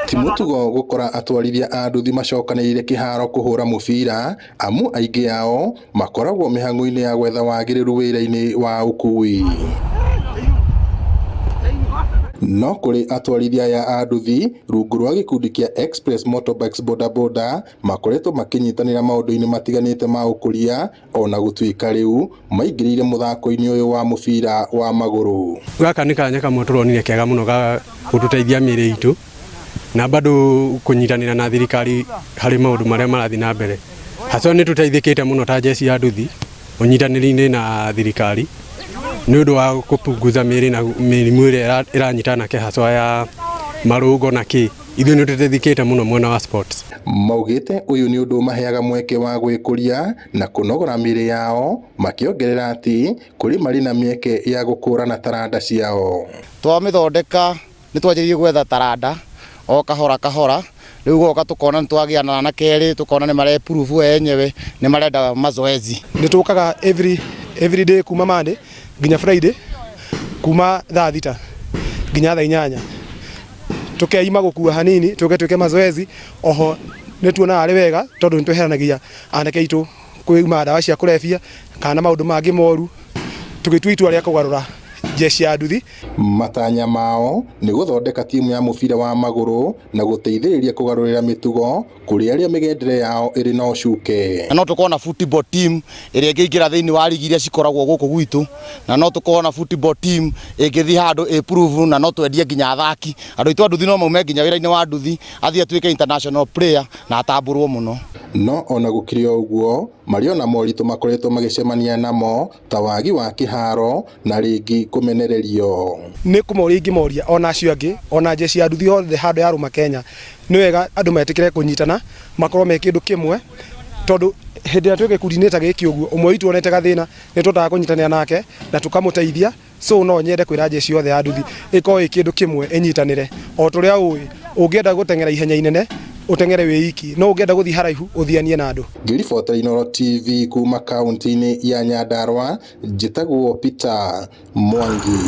ti mutugo gukora atwarithia a nduthi macokanĩrĩire kĩharo kũhũra mũbira, amu aingĩ ao makoragwo mĩhang'o-inĩ ya gwetha wagĩrĩru wĩra-inĩ wa ũkui. No kũrĩ atwarithia aya a nduthi rungu rwa gĩkundi kĩa Express Motorbikes bodaboda makoretwo makĩnyitanĩra maũndũ-inĩ matiganĩte ma ũkũria, ona gũtuĩka rĩu maingĩrĩire mũthako-inĩ ũyũ wa mũbira wa magũrũ. Gaka nĩ kanya kamwe tũronire kega mũno ga gũtũteithia mĩĩrĩ itũ na bado kũnyitanĩra na thirikari harĩ maũndũ marĩa marathiĩ na mbere. Haswa nĩ tũteithĩkĩte mũno ta jeci ya nduthi ũnyitanĩri-inĩ na thirikari nĩ ũndũ wa kũpunguza mĩĩrĩ na mĩrimũ ĩrĩa ĩranyitana haswa ya marũngo na kĩ. Ithuĩ nĩ tũteithĩkĩte mũno mwena wa sports. Maugĩte ũyũ nĩ ũndũ maheaga mweke wa gwĩkũria na kũnogora mĩĩrĩ yao, makĩongerera atĩ kũrĩ marĩ na mĩeke ya gũkũrana taranda ciao. Twamĩthondeka nĩ twanjĩrĩirie gwetha taranda o kahora kahora, rĩu goka tũkona nĩ twagĩana na kerĩ, tũkona nĩ mareprove wenyewe, nĩ marenda mazoezi. Nĩ tũkaga every day kuma Monday nginya Friday kuma thaa 6 nginya thaa 8 tukeima gukua hanini tuke mazoezi. Oho nĩ tuonaga arĩ wega tondũ nĩ tweheranagia anake aitũ kwĩma ndawa cia kũrebia kana maũndũ mangĩ moru, tũgĩtua itua rĩa kũgarũra jeci ya nduthi. Matanya mao nĩ gũthondeka timu ya mũbira wa magũrũ na gũteithĩrĩria kũgarũrĩra mĩtugo kũrĩ arĩa mĩgendere yao ĩrĩ na ũcuke. No tũkorwo football team ĩrĩa ĩngĩingĩra thĩinĩ wa ligi iria cikoragwo gũkũ gwitũ, na no tũkorwo football team ĩngĩthiĩ handũ improve, na no twendie nginya athaki. Andũ aitũ a nduthi no maume nginya wĩra-inĩ wa nduthi athiĩ atuĩke international player na atambũrwo mũno. No ona gũkĩrĩ ũguo marĩ ona moritũ makoretwo magĩcemania namo ta wagi wa kĩharo na rĩngĩ kũmenererio. Nĩ kũmoria ingĩmoria ona acio angĩ ona jeci ya nduthi othe handũ ya rũma Kenya, nĩ wega andũ metĩkĩre kũnyitana makorwo me kĩndũ kĩmwe, tondũ hĩndĩ ĩrĩa twĩ gĩkundi-inĩ ta gĩkĩ ũguo ũmwe witũ onete gathĩna nĩ tũtaga kũnyitanĩra nake na tũkamũteithia. So no nyende kwĩra jeci yothe ya nduthi ĩkorwo ĩ kĩndũ kĩmwe ĩnyitanĩre, o tũrĩa ũĩ ũngĩenda gũteng'era ihenya inene uteng'ere wĩ iki, no ũngĩenda gũthiĩ haraihu ũthianie na andũ. Ngĩribotera Inooro TV kuma kaunti-inĩ ya Nyandarua, njĩtagwo Peter Mwangi.